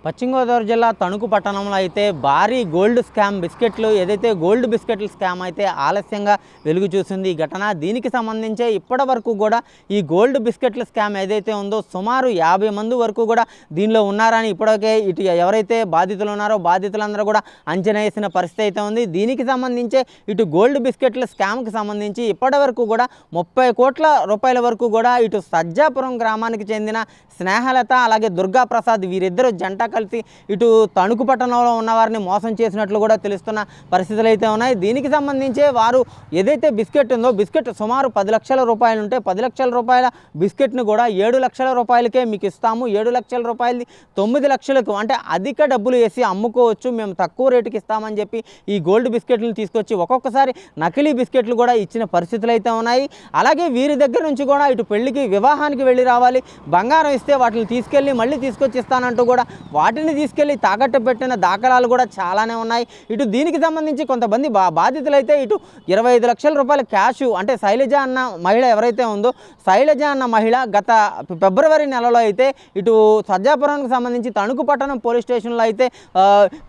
పశ్చిమ గోదావరి జిల్లా తణుకు పట్టణంలో అయితే భారీ గోల్డ్ స్కామ్ బిస్కెట్లు ఏదైతే గోల్డ్ బిస్కెట్ల స్కామ్ అయితే ఆలస్యంగా వెలుగు చూసింది ఈ ఘటన. దీనికి సంబంధించే ఇప్పటి వరకు కూడా ఈ గోల్డ్ బిస్కెట్ల స్కామ్ ఏదైతే ఉందో సుమారు 50 మంది వరకు కూడా దీనిలో ఉన్నారని ఇప్పటికే ఇటు ఎవరైతే బాధితులు ఉన్నారో బాధితులందరూ కూడా అంచనా వేసిన పరిస్థితి అయితే ఉంది. దీనికి సంబంధించే ఇటు గోల్డ్ బిస్కెట్ల స్కామ్కి సంబంధించి ఇప్పటి వరకు కూడా 30 కోట్ల రూపాయల వరకు కూడా ఇటు సజ్జాపురం గ్రామానికి చెందిన స్నేహలత అలాగే దుర్గా ప్రసాద్ వీరిద్దరు జంట కలిసి ఇటు తణుకు పట్టణంలో ఉన్న వారిని మోసం చేసినట్లు కూడా తెలుస్తున్న పరిస్థితులు అయితే ఉన్నాయి. దీనికి సంబంధించి వారు ఏదైతే బిస్కెట్ ఉందో బిస్కెట్ సుమారు 10 లక్షల రూపాయలు ఉంటే 10 లక్షల రూపాయల బిస్కెట్ను కూడా 7 లక్షల రూపాయలకే మీకు ఇస్తాము, 7 లక్షల రూపాయలది 9 లక్షలకు అంటే అధిక డబ్బులు వేసి అమ్ముకోవచ్చు, మేము తక్కువ రేటుకి ఇస్తామని చెప్పి ఈ గోల్డ్ బిస్కెట్లను తీసుకొచ్చి ఒక్కొక్కసారి నకిలీ బిస్కెట్లు కూడా ఇచ్చిన పరిస్థితులు అయితే ఉన్నాయి. అలాగే వీరి దగ్గర నుంచి కూడా ఇటు పెళ్లికి వివాహానికి వెళ్ళి రావాలి, బంగారం ఇస్తే వాటిని తీసుకెళ్ళి మళ్ళీ తీసుకొచ్చి ఇస్తానంటూ కూడా వాటిని తీసుకెళ్ళి తాకట్టు పెట్టిన దాఖలాలు కూడా చాలానే ఉన్నాయి. ఇటు దీనికి సంబంధించి కొంతమంది బాధితులు అయితే ఇటు 25 లక్షల రూపాయల క్యాష్ అంటే శైలజ అన్న మహిళ ఎవరైతే ఉందో శైలజ అన్న మహిళ గత ఫిబ్రవరి నెలలో అయితే ఇటు సజ్జాపురానికి సంబంధించి తణుకు పట్టణం పోలీస్ స్టేషన్లో అయితే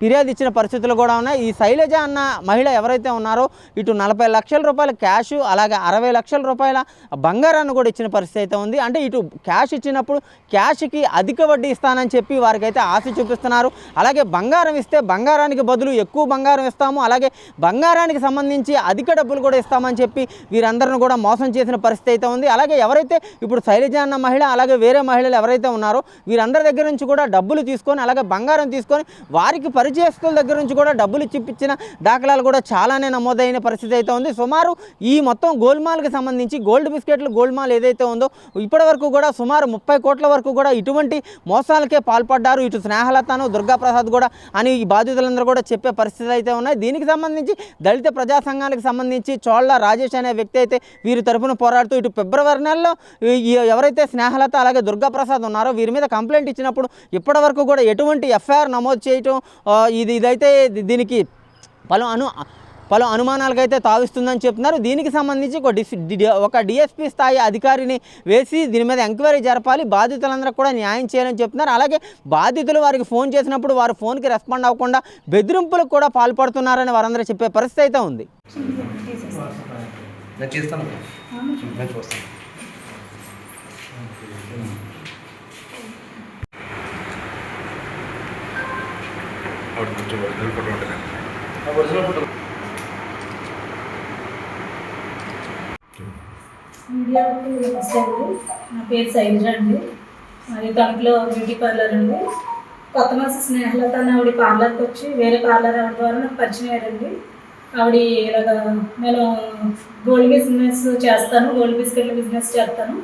ఫిర్యాదు ఇచ్చిన పరిస్థితులు కూడా ఉన్నాయి. ఈ శైలజ అన్న మహిళ ఎవరైతే ఉన్నారో ఇటు 40 లక్షల రూపాయల క్యాష్ అలాగే 60 లక్షల రూపాయల బంగారాన్ని కూడా ఇచ్చిన పరిస్థితి అయితే ఉంది. అంటే ఇటు క్యాష్ ఇచ్చినప్పుడు క్యాష్కి అధిక వడ్డీ ఇస్తానని చెప్పి వారికైతే ఆశ చూపిస్తున్నారు. అలాగే బంగారం ఇస్తే బంగారానికి బదులు ఎక్కువ బంగారం ఇస్తాము, అలాగే బంగారానికి సంబంధించి అధిక డబ్బులు కూడా ఇస్తామని చెప్పి వీరందరిని కూడా మోసం చేసిన పరిస్థితి అయితే ఉంది. అలాగే ఎవరైతే ఇప్పుడు శైలజ అన్న మహిళ అలాగే వేరే మహిళలు ఎవరైతే ఉన్నారో వీరందరి దగ్గర నుంచి కూడా డబ్బులు తీసుకొని అలాగే బంగారం తీసుకొని వారికి పరిచయస్తుల దగ్గర నుంచి కూడా డబ్బులు ఇప్పించిన దాఖలాలు కూడా చాలానే నమోదైన పరిస్థితి అయితే ఉంది. సుమారు ఈ మొత్తం గోల్మాల్కి సంబంధించి గోల్డ్ బిస్కెట్లు గోల్మాల్ ఏదైతే ఉందో ఇప్పటి వరకు కూడా సుమారు 30 కోట్ల వరకు కూడా ఇటువంటి మోసాలకే పాల్పడ్డారు ఇటు స్నేహలతను దుర్గా ప్రసాద్ కూడా అని ఈ బాధితులందరూ కూడా చెప్పే పరిస్థితులు అయితే ఉన్నాయి. దీనికి సంబంధించి దళిత ప్రజా సంఘానికి సంబంధించి చోళ్ళ రాజేష్ అనే వ్యక్తి అయితే వీరి తరఫున పోరాడుతూ ఇటు ఫిబ్రవరి నెలలో ఎవరైతే స్నేహలత అలాగే దుర్గా ప్రసాద్ ఉన్నారో వీరి మీద కంప్లైంట్ ఇచ్చినప్పుడు ఇప్పటి వరకు కూడా ఎటువంటి ఎఫ్ఐఆర్ నమోదు చేయటం ఇదైతే దీనికి పలు అనుమానాలకైతే తావిస్తుందని చెప్తున్నారు. దీనికి సంబంధించి ఒక డిఎస్పీ స్థాయి అధికారిని వేసి దీని మీద ఎంక్వైరీ జరపాలి, బాధితులందరికీ కూడా న్యాయం చేయాలని చెప్తున్నారు. అలాగే బాధితులు వారికి ఫోన్ చేసినప్పుడు వారు ఫోన్కి రెస్పాండ్ అవ్వకుండా బెదిరింపులకు కూడా పాల్పడుతున్నారని వారందరూ చెప్పే పరిస్థితి అయితే ఉంది. మీడియాకి నమస్తే అండి. నా పేరు శైలజ అండి. మరి తణుకులో బ్యూటీ పార్లర్ అండి. కొత్త మాస స్నేహలత అని ఆవిడ పార్లర్కి వచ్చి వేరే పార్లర్ ఆవిడ ద్వారా నాకు పరిచయం అయ్యారండి. ఆవిడ ఇలాగ నేను గోల్డ్ బిజినెస్ చేస్తాను, గోల్డ్ బిస్కెట్ల బిజినెస్ చేస్తాను,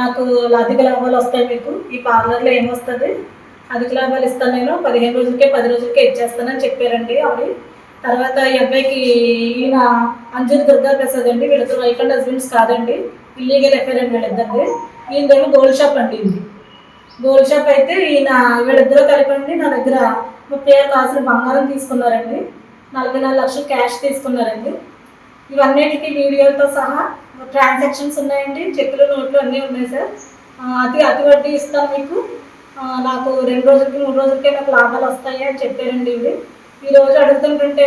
నాకు అధిక లాభాలు వస్తాయి, మీకు ఈ పార్లర్లో ఏమొస్తుంది, అధిక లాభాలు ఇస్తాను, నేను 15 రోజులకే 10 రోజులకే ఇచ్చేస్తానని చెప్పారండి ఆవిడ. తర్వాత ఈ అబ్బాయికి ఈయన అంజూర్ దుర్గా ప్రసాద్ అండి, వీళ్ళతో వైఫ్ అండ్ హస్బెండ్స్ కాదండి, ఇల్లీగల్ ఎఫ్ఐఆర్ అండి వీళ్ళిద్దరిది. ఈయనదేమో గోల్డ్ షాప్ అండి, ఇది గోల్డ్ షాప్ అయితే ఈయన వీళ్ళిద్దరూ కలిపండి నా దగ్గర 36 కాసులు బంగారం తీసుకున్నారండి, 44 లక్షలు క్యాష్ తీసుకున్నారండి. ఇవన్నిటికీ వీడియోలతో సహా ట్రాన్సాక్షన్స్ ఉన్నాయండి, చెక్కులు నోట్లు అన్నీ ఉన్నాయి సార్. అతి వడ్డీ ఇస్తాను మీకు, నాకు 2 రోజులకి 3 రోజులకే నాకు లాభాలు వస్తాయి అని చెప్పారండి ఇవి. ఈరోజు అడుగుతుంటుంటే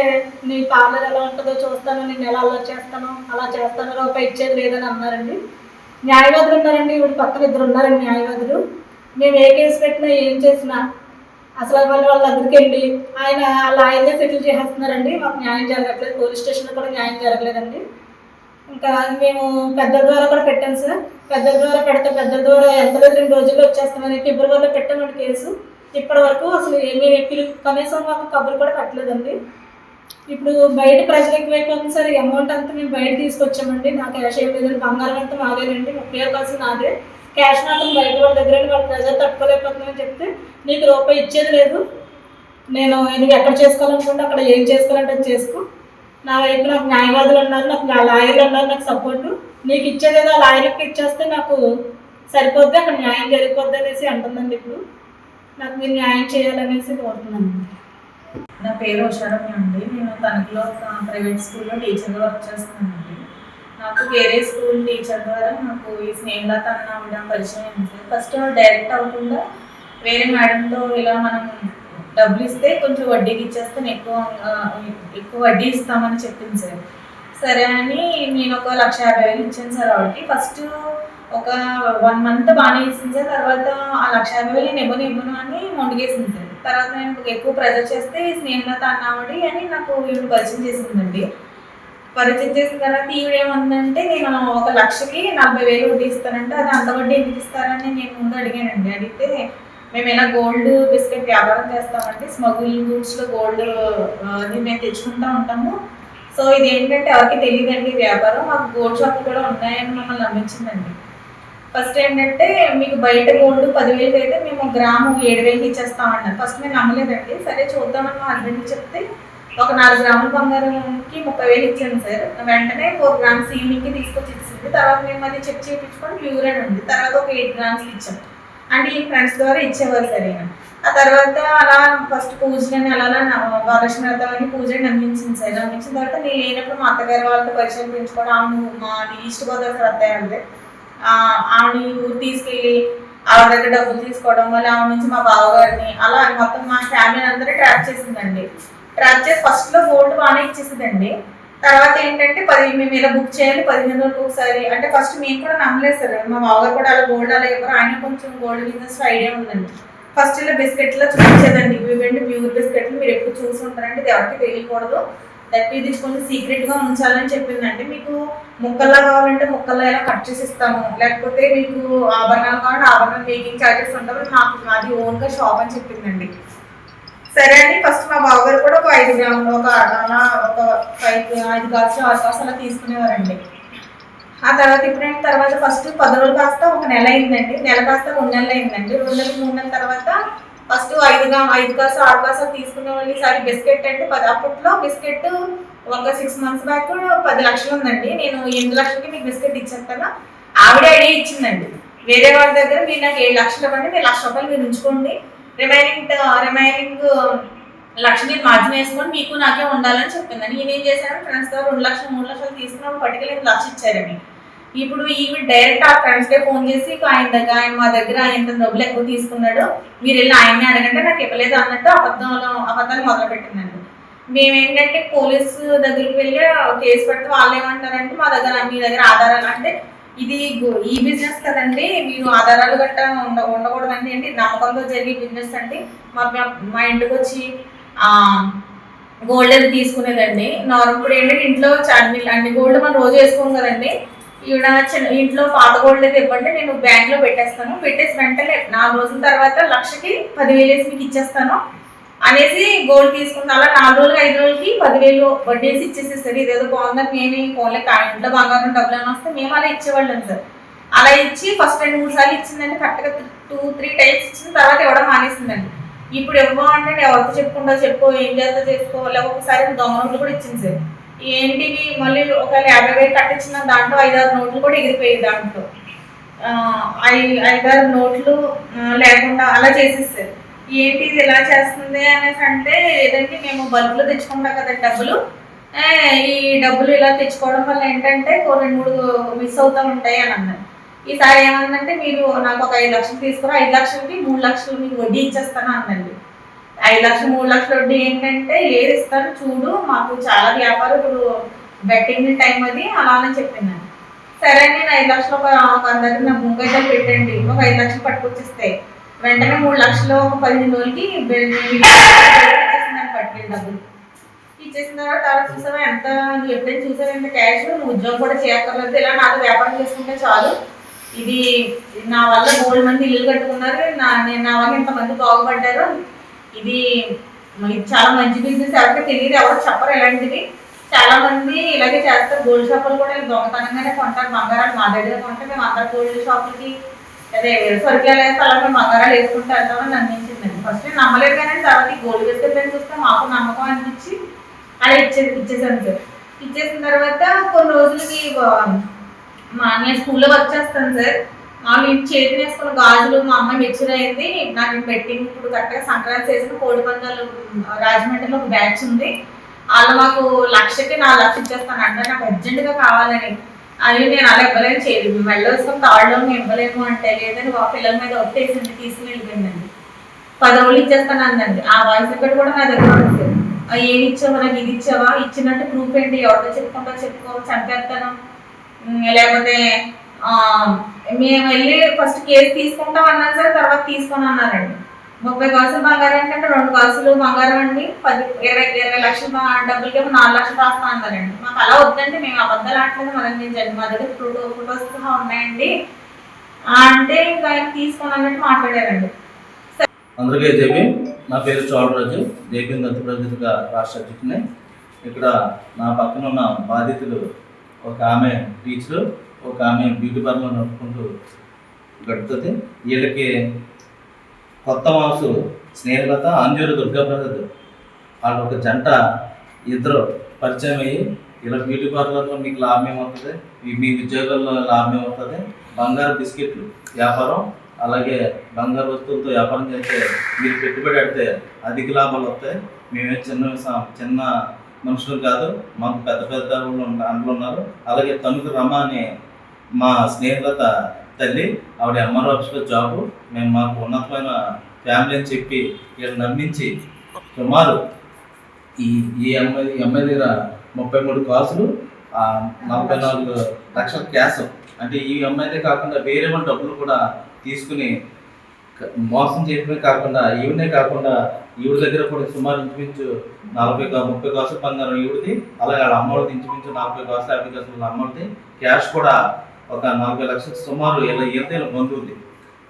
నీ పార్లర్ ఎలా ఉంటుందో చూస్తాను, నేను ఎలా అలా చేస్తాను అలా చేస్తాను, రూపాయి ఇచ్చేది లేదని అన్నారండి. న్యాయవాదులు ఉన్నారండి, ఇప్పుడు పక్కన 2 ఉన్నారండి న్యాయవాదులు. మేము ఏ కేసు పెట్టినా ఏం చేసినా అసలు వాళ్ళ దగ్గరికి వెళ్ళి ఆయనే సెటిల్ చేసేస్తున్నారండి. మాకు న్యాయం జరగట్లేదు, పోలీస్ స్టేషన్లో కూడా న్యాయం జరగలేదండి. ఇంకా మేము పెద్దల ద్వారా కూడా పెట్టాం సార్, పెద్దల ద్వారా పెడితే పెద్దల ద్వారా ఎంత లేదు 2 రోజుల్లో వచ్చేస్తామని ఫిబ్రవరిలో పెట్టామండి కేసు. ఇప్పటి వరకు అసలు ఏమీ కనీసం మాకు కబురు కూడా పెట్టలేదండి. ఇప్పుడు బయట ప్రజలు ఎక్కువైపోతుంది సార్, ఈ అమౌంట్ అంతా మేము బయట తీసుకొచ్చామండి. నా క్యాష్ ఏం లేదండి, బంగారం అంతా మాదేనండి, 36 కాసు నాదే, క్యాష్ మాత్రం బయట వాళ్ళ దగ్గర వాళ్ళ ప్రజలు తట్టుకోలేకపోతున్నామని చెప్తే నీకు రూపాయి ఇచ్చేది లేదు, నువ్వు ఎక్కడ చేసుకోవాలనుకుంటే అక్కడ ఏం చేసుకోవాలంటే అది చేసుకో, నా వైపు నాకు న్యాయవాదులు ఉన్నారు, నాకు లాయర్లు ఉన్నారు, నాకు సపోర్టు, నీకు ఇచ్చేదేదో ఆ లాయర్కి ఇచ్చేస్తే నాకు సరిపోద్ది, అక్కడ న్యాయం జరిగిపోద్ది అనేసి అంటుందండి. ఇప్పుడు నాకు మీరు న్యాయం చేయాలనేసి కోరుతున్నాను. నా పేరు ఉషారమ్య అండి. నేను తణుకులో ప్రైవేట్ స్కూల్లో టీచర్గా వర్క్ చేస్తున్నానండి. నాకు వేరే స్కూల్ టీచర్ ద్వారా నాకు ఈ స్నేహలత అన్న ఆవిడ పరిచయం అయింది సార్. ఫస్ట్ డైరెక్ట్ అవ్వకుండా వేరే మేడంతో ఇలా మనం డబ్బులు ఇస్తే కొంచెం వడ్డీకి ఇచ్చేస్తాను, ఎక్కువ వడ్డీ ఇస్తామని చెప్పింది సార్. సరే అని నేను ఒక 1,50,000 ఇచ్చాను సార్ ఆవిడకి. ఫస్ట్ ఒక 1 మంత్ బాగానే ఇచ్చింది సార్. తర్వాత ఆ 1,50,000 నేను ఇవ్వను అని మొండిగేసింది సార్. తర్వాత నేను ఎక్కువ ప్రెజర్ చేస్తే స్నేహలత అన్నావిడి అని నాకు ఈవిడ పరిచయం చేసిందండి. పరిచయం చేసిన తర్వాత ఈవిడ ఏమందంటే, నేను ఒక 1,00,000కి 40,000 వడ్డీ ఇస్తానంటే, అది అంత వడ్డీ ఎందుకు ఇస్తారని నేను ముందు అడిగానండి. అడిగితే మేము ఇలా గోల్డ్ బిస్కెట్ వ్యాపారం చేస్తామండి, స్మగుల్ గూడ్స్లో గోల్డ్ అది మేము తెచ్చుకుంటూ ఉంటాము. సో ఇది ఏంటంటే ఎవరికి తెలియదండి వ్యాపారం, మాకు గోల్డ్ షాపులు కూడా ఉన్నాయని మమ్మల్ని నమ్మించిందండి. ఫస్ట్ ఏంటంటే మీకు బయట గోల్డ్ 10,000 అయితే మేము గ్రాము 7,000కి ఇచ్చేస్తామన్నారు. ఫస్ట్ మేము నమ్మలేదండి. సరే చూద్దామని మా హస్బెండ్కి చెప్తే ఒక 4 గ్రాముల బంగారంకి 30,000 ఇచ్చాను సార్. వెంటనే 4 గ్రామ్స్ ఈవినింగ్కి తీసుకొచ్చి ఇచ్చింది. తర్వాత మేము అది చెక్ చేయించుకొని ప్యూర్ అని ఉంది. తర్వాత ఒక 8 గ్రామ్స్ ఇచ్చాం. అంటే ఈ ఫ్రెండ్స్ ద్వారా ఇచ్చేవారు సరేనా. ఆ తర్వాత అలా ఫస్ట్ పూజలని అలా వరలక్ష్మి వ్రతం అని పూజని నమ్మించింది సార్. నమ్మించిన తర్వాత నేను లేనప్పుడు మా అత్తగారి వాళ్ళతో పరిచయం పెంచుకోవడం, ఆమె మా ఈస్ట్ గోదావరి అత్తయ్య అంటే ఆవిడ ఊరు తీసుకెళ్ళి ఆవిడ దగ్గర డబ్బులు తీసుకోవడం, మళ్ళీ ఆవిడ నుంచి మా బావగారిని అలా మొత్తం మా ఫ్యామిలీ అందరూ ట్రాప్ చేసిందండి. ట్రాప్ చేసి ఫస్ట్లో గోల్డ్ బాగానే ఇచ్చేసిందండి. తర్వాత ఏంటంటే మేము ఇలా బుక్ చేయాలి 15 రోజులకు ఒకసారి అంటే ఫస్ట్ మేము కూడా నమ్మలేదు సార్. మా బావగారు కూడా అలా గోల్డ్ అలా ఎవరు, ఆయన కొంచెం గోల్డ్ బిజినెస్ ఐడియా ఉందండి. ఫస్ట్ ఇలా బిస్కెట్లో చూపించేదండి, ఇవ్వండి ప్యూర్ బిస్కెట్లు, మీరు ఎప్పుడు చూసి ఉంటారంటే ఇది ఎవరికి తెలియకూడదు, దట్ ఇది కొంచెం సీక్రెట్గా ఉంచాలని చెప్పిందండి. మీకు ముక్కల్లా కావాలంటే ముక్కల్లా ఇలా కట్ చేసి ఇస్తాము, లేకపోతే మీకు ఆభరణాలు కావాలంటే ఆభరణాలు మేకింగ్ ఛార్జెస్ ఉంటారు, నాకు అది ఓన్గా షాప్ అని చెప్పిందండి. సరే అండి. ఫస్ట్ మా బావగారు కూడా ఒక 5 గ్రాములు ఒక 5 గ్లాసులు 6 గ్లాసులు అలా తీసుకునేవారండి. ఆ తర్వాత ఇప్పుడు తర్వాత ఫస్ట్ 10 రోజులు కాస్త ఒక నెల అయిందండి, నెల కాస్త 2 నెలలు అయిందండి, 2 నెలలు 3 నెలల తర్వాత ఫస్ట్ 5 గ్లాసులు 6 గ్లాసులు తీసుకునే వాళ్ళు. ఈసారి బిస్కెట్ అంటే అప్పట్లో బిస్కెట్ ఒక 6 మంత్స్ బ్యాక్ 10 లక్షలు ఉందండి. నేను 8 లక్షలకి మీకు బిస్కెట్ ఇచ్చేస్తాను, ఆవిడే ఐడియా ఇచ్చిందండి. వేరే వాళ్ళ దగ్గర మీరు నాకు 7 లక్షలు ఇవ్వండి, మీరు 1,00,000 రూపాయలు మీరు ఉంచుకోండి, రిమైనింగ్ 1,00,000 మీరు మార్జిన్ వేసుకొని మీకు నాకే ఉండాలని చెప్పిందని. నేనేం చేశాను, ఫ్రెండ్స్ ద్వారా 2 లక్షలు 3 లక్షలు తీసుకున్నాము, పట్టుకెళ్ళి 1,00,000 ఇచ్చారని. ఇప్పుడు ఈవిడ డైరెక్ట్ ఆ ఫ్రెండ్స్కే ఫోన్ చేసి ఆయన మా దగ్గర ఎంత డబ్బులు ఎక్కువ తీసుకున్నాడు, మీరు వెళ్ళి ఆయన్ని అడగంటే నాకు ఇవ్వలేదు అన్నట్టు అబద్ధాలు మొదలుపెట్టిందండి. మేమేంటంటే పోలీసు దగ్గరికి వెళ్ళి కేసు పెడితే వాళ్ళు ఏమంటారంటే మీ దగ్గర ఆధారాలు అంటే ఇది ఈ బిజినెస్ కదండి, మీరు ఆధారాలు గట్టా ఉండకూడదండి, ఏంటి నమ్మకంతో జరిగే బిజినెస్ అండి. మా ఇంటికి వచ్చి గోల్డ్ అది తీసుకునేదండి. నార్మల్ ఏంటంటే ఇంట్లో అన్ని గోల్డ్ మనం రోజు వేసుకోం కదండి, ఈవిడ ఇంట్లో పాత గోల్డ్ అయితే ఇవ్వండి, నేను బ్యాంక్లో పెట్టేస్తాను, పెట్టేసి వెంటనే 4 రోజుల తర్వాత 1,00,000కి 10,000 వేసి మీకు ఇచ్చేస్తాను అనేసి గోల్డ్ తీసుకుంటాం. అలా 4 రోజులు 5 రోజులకి 10,000 వడ్డీ వేసి ఇచ్చేసేస్తారు. ఇదేదో బాగుందని మేమే పోలే ఇంట్లో బంగారం డబ్బులు అని వస్తే మేము అలా ఇచ్చేవాళ్ళం సార్. అలా ఇచ్చి ఫస్ట్ 2-3 సార్లు ఇచ్చిందండి, కరెక్ట్గా 2-3 టైమ్స్ ఇచ్చిన తర్వాత ఇవ్వడం మానేసిందండి. ఇప్పుడు ఇవ్వమంటే ఎవరితో చెప్పుకుంటా చెప్పు, ఏం చేస్తా చేసుకో, లేకపోతే ఒకసారి దొంగ నోట్లు కూడా ఇచ్చింది సార్. ఏంటివి మళ్ళీ ఒక 50,000 కట్టించిన దాంట్లో 5-6 నోట్లు కూడా ఎగిరిపోయాయి, దాంట్లో 5-6 నోట్లు లేకుండా అలా చేసేసారు. ఏంటి ఇది ఇలా చేస్తుంది అనేసి అంటే, లేదంటే మేము బల్క్లో తెచ్చుకుంటాం కదా డబ్బులు, ఈ డబ్బులు ఇలా తెచ్చుకోవడం వల్ల ఏంటంటే 2-3 మిస్ అవుతూ ఉంటాయి అని అన్నారు. ఈసారి ఏమందంటే, మీరు నాకు ఒక 5 లక్షలు తీసుకురా, 5 లక్షలకి 3 లక్షలు మీకు వడ్డీ ఇచ్చేస్తాను అందండి. 5 లక్షలు 3 లక్షల వడ్డీ ఏంటంటే, లేదు ఇస్తాను చూడు, మాకు చాలా వ్యాపారం ఇప్పుడు బెట్టింగ్ టైం అది అలా అని చెప్పిందండి. సరే నేను 5 లక్షలు ఒక అందరికి నా ముంగైతే పెట్టండి, ఒక 5 లక్షలు పట్టుకొచ్చిస్తే వెంటనే 3 లక్షలు ఒక 15 రోజులకి ఇచ్చేసిందని పట్టుకెళ్ళి డబ్బులు ఇచ్చేసిన తర్వాత చూసావా ఎంత, నువ్వు ఎప్పుడైనా చూసావు ఎంత క్యాష్, నువ్వు ఉద్యోగం కూడా చేయక్కర్లేదు, ఇలా నాకు వ్యాపారం చేసుకుంటే చాలు, ఇది నా వల్ల 3 మంది ఇల్లు కట్టుకున్నారు, నా వల్ల ఇంతమంది బాగుపడ్డారు, ఇది చాలా మంచి బిజినెస్, ఎవరికి తెలియదు, ఎవరు చెప్పరు ఇలాంటివి, చాలా మంది ఇలాగే చేస్తారు. గోల్డ్ షాపులు కూడా దొంగతనంగానే కొంటారు బంగారాలు, మా దగ్గర కొంటే మేము అందరు గోల్డ్ షాపులకి అదే సరుకులు వేస్తే అలా మేము బంగారాలు వేసుకుంటూ వెళ్తామని నమ్మించిందండి. ఫస్ట్ నేను నమ్మలేదు కానీ తర్వాత ఈ గోల్డ్ బిస్కెట్లని చూస్తే మాకు నమ్మకం అనిపించి అలా ఇచ్చేసాను సార్. ఇచ్చేసిన తర్వాత కొన్ని రోజులకి నేను స్కూల్లో వర్క్ చేస్తాను సార్, మామూలు చేతిని వేసుకున్న గాజులు మా అమ్మాయి మెచ్యూర్ అయింది, నాకు పెట్టింది ఇప్పుడు కరెక్ట్గా సంక్రాంతి చేసిన కోడి పందాలు రాజమండ్రిలో ఒక బ్యాచ్ ఉంది, వాళ్ళు మాకు 1,00,000కి 4 లక్షలు ఇచ్చేస్తాను అంటే నాకు అర్జెంటుగా కావాలని. అది నేను అలా ఇవ్వలేను, చేయలేదు మెళ్ళ వేసుకొని తాళ్ళలో ఇవ్వలేము అంటే, లేదని పిల్లల మీద ఒట్టేసింది తీసుకుని వెళ్ళిపోయిందండి. 10 రోజులు ఇచ్చేస్తాను అందండి. ఆ వాయిస్ రికార్డ్ కూడా నా దగ్గర ఉంది సార్. ఏమి ఇచ్చావా, నాకు ఇది ఇచ్చావా, ఇచ్చినట్టు ప్రూఫ్ ఏంటి, ఎవరితో చెప్పుకుంటా చెప్పుకో, చంపేస్తాను, లేకపోతే మేము వెళ్ళి ఫస్ట్ కేసు తీసుకుంటాం అన్నాను సార్. తర్వాత తీసుకొని అన్నారండి. 30 కాసులు బంగారం ఏంటంటే 2 కాసులు బంగారం అండి, 20 లక్షల డబ్బులకి 4 లక్షలు రాస్తా అన్నారండి. మాకు అలా వద్దండి, మేము అబద్ధాలు ఆడలేదు, మదనించండి, మా దగ్గర ఫోటోస్ సహా ఉన్నాయండి అంటే ఇంకా ఆయన తీసుకొని అన్నట్టు మాట్లాడారండి. అందరికీ జేపీ. నా పేరు చోళరాజు, జేపీ దత్తప్రజగా రాష్ట్ర అధ్యక్షుడిని. ఇక్కడ నా పక్కన ఉన్న బాధితులు ఒక ఆమె టీచరు, ఒక ఆమె బ్యూటీ పార్లర్ నడుపుకుంటూ గడుపుతుంది. వీళ్ళకి కొత్త మాసు స్నేహలత, అంజూరు దుర్గాప్రసాద్ వాళ్ళు ఒక జంట, ఇద్దరు పరిచయం అయ్యి ఇలా బ్యూటీ పార్లర్లో మీకు లాభం ఏమవుతుంది, మీ ఉద్యోగాల్లో లాభం ఏమవుతుంది, బంగారు బిస్కెట్లు వ్యాపారం, అలాగే బంగారు వస్తువులతో వ్యాపారం చేస్తే మీరు పెట్టుబడి పెడితే అధిక లాభాలు వస్తాయి. మేమే చిన్న మనుషులు కాదు, మాకు పెద్ద పెద్ద అందులో ఉన్నారు. అలాగే తణుకు రమ అనే మా స్నేహితులత తల్లి, ఆవిడ ఎంఆర్ఓ ఆఫీస్లో జాబు. మేము మాకు ఉన్నతమైన ఫ్యామిలీ అని చెప్పి వీళ్ళు నమ్మించి సుమారు ఈ అమ్మాయి దగ్గర 33 కాసులు, 44 లక్షల క్యాష్, అంటే ఈ అమ్మాయిదే కాకుండా వేరే వాళ్ళ డబ్బులు కూడా తీసుకుని మోసం చేయడమే కాకుండా ఈవిడే కాకుండా ఈవిడ దగ్గర కూడా సుమారు ఇంచుమించు 30 కాసులు బంగారం ఈవిడిది, అలాగే వాళ్ళ అమ్మవాడిది ఇంచుమించు 40 కాసులు 50 కాసులు అమ్మవాడిది, క్యాష్ కూడా ఒక 40 లక్షలు సుమారు ఇలా బంధువుది.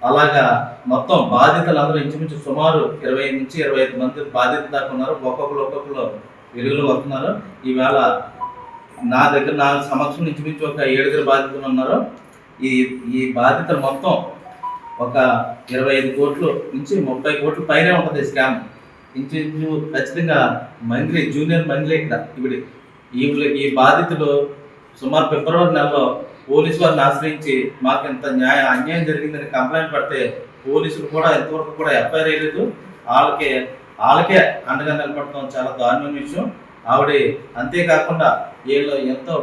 అలాగా మొత్తం బాధితులు అందరూ ఇంచుమించు సుమారు 20 నుంచి 25 మంది బాధితులు దాకా ఉన్నారు. ఒక్కొక్కరు వెలుగులో వస్తున్నారు. ఈవేళ నా దగ్గర నా సమక్షం ఇంచుమించు ఒక 7 బాధితులు ఉన్నారు. ఈ బాధితులు మొత్తం ఒక 25 కోట్లు నుంచి 30 కోట్ల పైనే ఉంటుంది స్కామ్. ఇంచుమించు ఖచ్చితంగా మంత్లీ జూనియర్ మంత్లీ ఇక్కడ ఈ బాధితులు సుమారు ఫిబ్రవరి నెలలో పోలీసు వారిని ఆశ్రయించి మాకు ఇంత అన్యాయం జరిగిందని కంప్లైంట్ పెడితే పోలీసులు కూడా ఇంతవరకు కూడా ఎఫ్ఐఆర్ వేయలేదు. వాళ్ళకే అండగా నిలబడటం చాలా దారుణమైన విషయం. ఆవిడ అంతేకాకుండా వీళ్ళు ఎంతో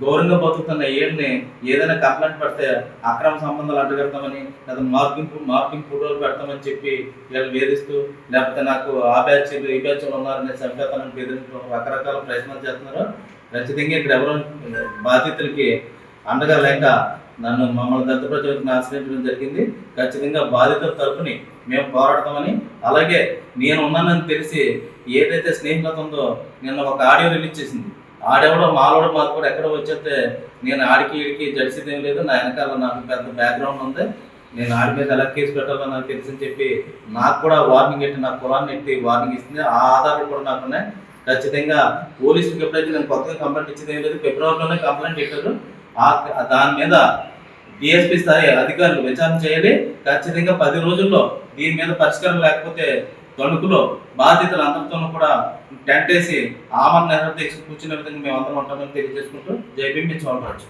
గౌరవంగా బతుకుతున్న వీళ్ళని ఏదైనా కంప్లైంట్ పెడితే అక్రమ సంబంధాలు అడ్డగడతామని, లేదా మార్కింగ్ ఫోటోలు పెడతామని చెప్పి వీళ్ళు వేధిస్తూ, లేకపోతే నాకు ఆ బ్యాచ్లు ఈ బ్యాచ్లు ఉన్నారని చంపేస్తానని బెదిరించడం రకరకాల ప్రయత్నాలు చేస్తున్నారు. ఖచ్చితంగా ఇక్కడ ఎవరో బాధితులకి అండగా లేక మమ్మల్ని దత్తప్రజని ఆశ్రయించడం జరిగింది. ఖచ్చితంగా బాధితుల తరపుని మేము పోరాడతామని, అలాగే నేను ఉన్నానని తెలిసి ఏదైతే స్నేహితులత ఉందో నిన్న ఒక ఆడియో రిలీజ్ చేసింది. ఆడెవడో మాలోడో మాకు కూడా ఎక్కడో వచ్చేస్తే నేను ఆడికి జడిసేది ఏం లేదు, నా వెనకాల నాకు పెద్ద బ్యాక్గ్రౌండ్ ఉంది, నేను ఆడి మీద ఎలా కేసు పెట్టాలో నాకు తెలుసని చెప్పి నాకు కూడా వార్నింగ్ ఎట్టి, నా కులాన్ని ఎట్టి వార్నింగ్ ఇస్తుంది. ఆ ఆధారాలు కూడా నాకు ఉన్నాయి. ఖచ్చితంగా పోలీసులకు ఎప్పుడైతే నేను కొత్తగా కంప్లైంట్ ఇచ్చేది ఏం లేదు, ఫిబ్రవరిలోనే కంప్లైంట్ ఇచ్చారు. దాని మీద డిఎస్పీ స్థాయి అధికారులు విచారణ చేయాలి. ఖచ్చితంగా 10 రోజుల్లో దీని మీద పరిష్కారం లేకపోతే తణుకులో బాధితులు అందరితోనూ కూడా టెంట్ వేసి ఆమరణ నిరాహార దీక్ష కూర్చునే విధంగా మేము అందరం ఉంటామని తెలియజేసుకుంటూ జై భీమ్ చోళరాజు.